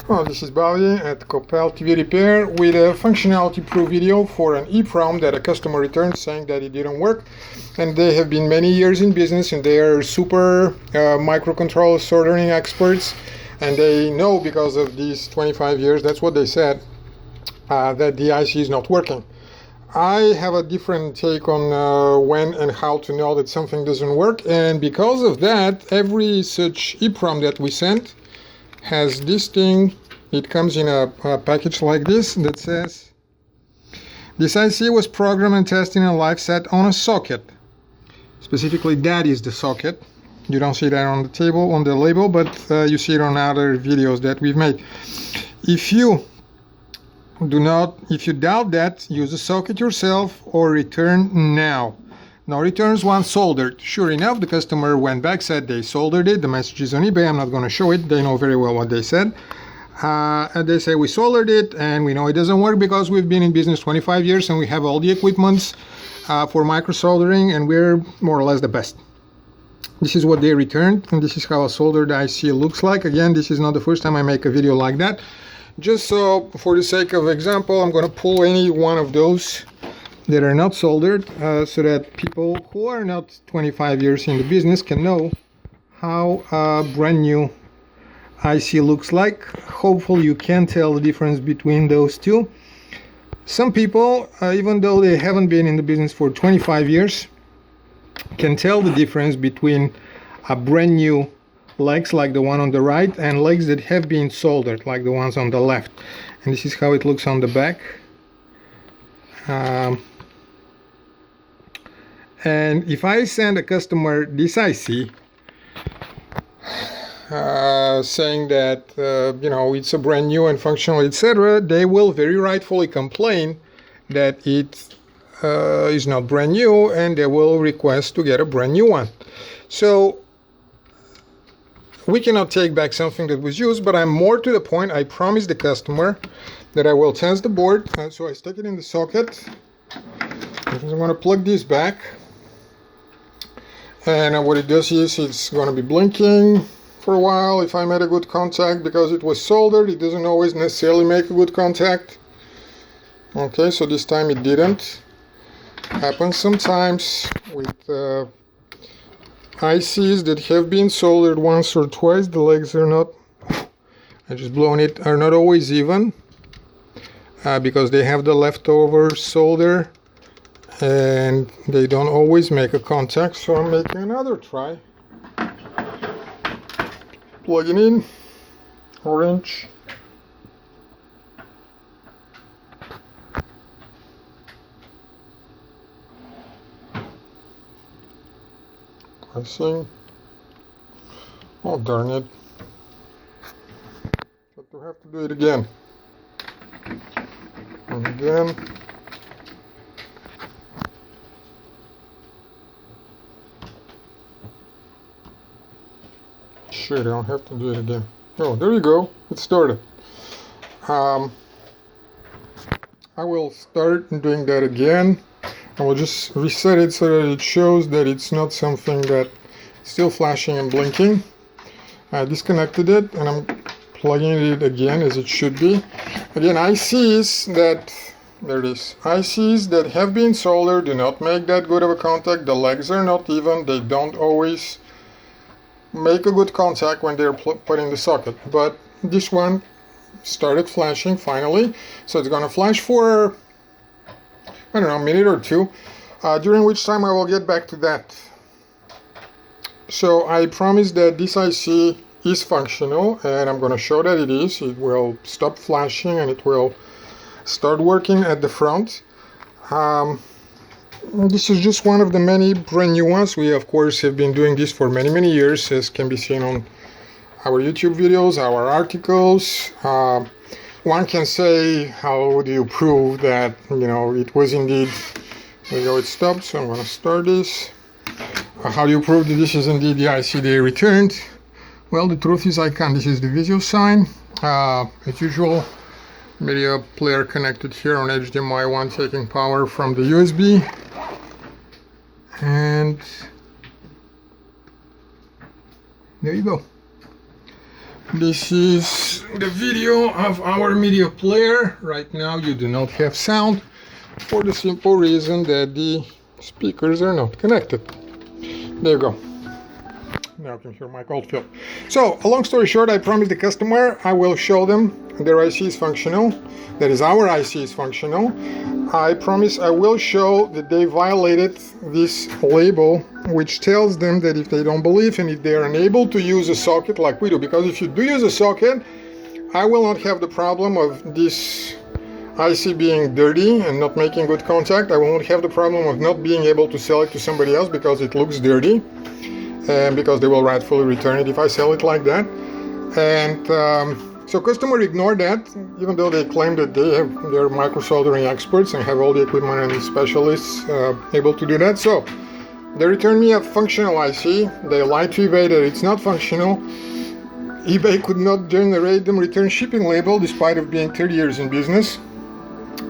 Well, this is Bali at Copel TV Repair with a functionality proof video for an EEPROM that a customer returned saying that it didn't work. And they have been many years in business and they are super microcontroller soldering experts. And they know because of these 25 years, that's what they said, that the IC is not working. I have a different take on when and how to know that something doesn't work. And because of that, every such EEPROM that we sent has this thing. It comes in a package like this that says this IC was programmed and tested in a live set on a socket. Specifically, that is the socket. You don't see that on the table, on the label, but you see it on other videos that we've made. If you doubt that, use the socket yourself or return now. No returns once soldered. Sure enough, the customer went back, said they soldered it. The message is on eBay. I'm not going to show it. They know very well what they said. And they say we soldered it and we know it doesn't work because we've been in business 25 years and we have all the equipments for micro soldering and we're more or less the best. This is what they returned and this is how a soldered IC looks like. Again, this is not the first time I make a video like that. Just so for the sake of example, I'm going to pull any one of those that are not soldered so that people who are not 25 years in the business can know how a brand new IC looks like. Hopefully you can tell the difference between those two. Some people, even though they haven't been in the business for 25 years, can tell the difference between a brand new legs like the one on the right and legs that have been soldered like the ones on the left. And this is how it looks on the back. And if I send a customer this IC saying that it's a brand new and functional, etc., they will very rightfully complain that it is not brand new and they will request to get a brand new one. So we cannot take back something that was used, but I'm more to the point. I promised the customer that I will test the board, so I stick it in the socket. I'm going to plug this back. And what it does is it's going to be blinking for a while if I made a good contact. Because it was soldered, it doesn't always necessarily make a good contact. Okay, so this time it didn't. Happens sometimes with ICs that have been soldered once or twice. The legs are not, I just blown it, are not always even because they have the leftover solder and they don't always make a contact. So I'm making another try. Plugging in, orange. Pressing. Oh darn it. But to have to do it again. And again. Shit, I don't have to do it again. Oh, there you go. It started. I will start doing that again. I will just reset it so that it shows that it's not something that it's still flashing and blinking. I disconnected it and I'm plugging it again as it should be. Again, ICs that, there it is, ICs that have been soldered do not make that good of a contact. The legs are not even. They don't always make a good contact when they're put in the socket. But this one started flashing finally. So it's going to flash for, I don't know, a minute or two, during which time I will get back to that. So I promise that this IC is functional and I'm going to show that it is. It will stop flashing and it will start working at the front. This is just one of the many brand new ones. We of course have been doing this for many years, as can be seen on our YouTube videos, our articles. One can say, how do you prove that it was indeed, there you go, it stopped. So I'm going to start this. How do you prove that this is indeed the IC they returned? Well, the truth is I can't. This is the Vizio sign. As usual, media player connected here on HDMI 1, taking power from the USB. And there you go. This is the video of our media player. Right now you do not have sound for the simple reason that the speakers are not connected. There you go. Now you can hear my cold fill. So, a long story short, I promised the customer I will show them their IC is functional. That is, our IC is functional. I promise I will show that they violated this label, which tells them that if they don't believe and if they are unable to use a socket like we do, because if you do use a socket, I will not have the problem of this IC being dirty and not making good contact. I will not have the problem of not being able to sell it to somebody else because it looks dirty, and because they will rightfully return it if I sell it like that. And so customer ignored that, even though they claim that they're micro soldering experts and have all the equipment and specialists able to do that. So they returned me a functional IC. They lied to eBay that it's not functional. eBay could not generate them return shipping label despite of being 30 years in business.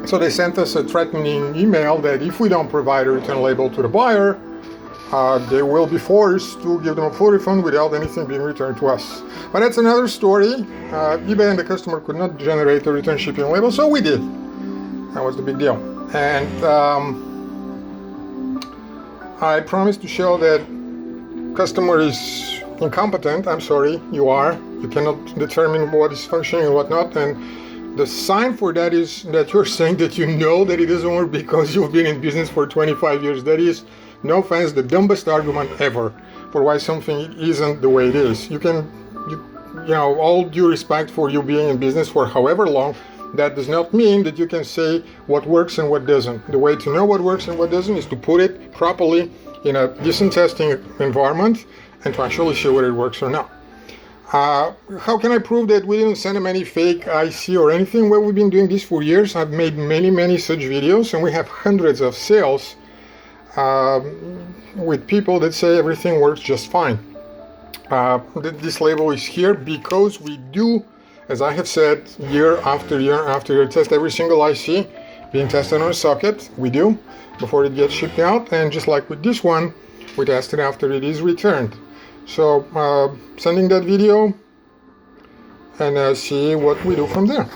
So they sent us a threatening email that if we don't provide a return label to the buyer, they will be forced to give them a full refund without anything being returned to us. But that's another story. eBay and the customer could not generate a return shipping label, so we did. That was the big deal. And I promised to show that customer is incompetent. I'm sorry, you are. You cannot determine what is functioning and what not. And the sign for that is that you're saying that you know that it doesn't work because you've been in business for 25 years. That is, no offense, the dumbest argument ever for why something isn't the way it is. You know, all due respect for you being in business for however long, that does not mean that you can say what works and what doesn't. The way to know what works and what doesn't is to put it properly in a decent testing environment and to actually show whether it works or not. How can I prove that we didn't send them any fake IC or anything? Well, we've been doing this for years. I've made many such videos, and we have hundreds of sales with people that say everything works just fine. This label is here because we do, as I have said, year after year, test every single IC being tested on a socket. We do before it gets shipped out, and just like with this one, we test it after it is returned. So sending that video and see what we do from there.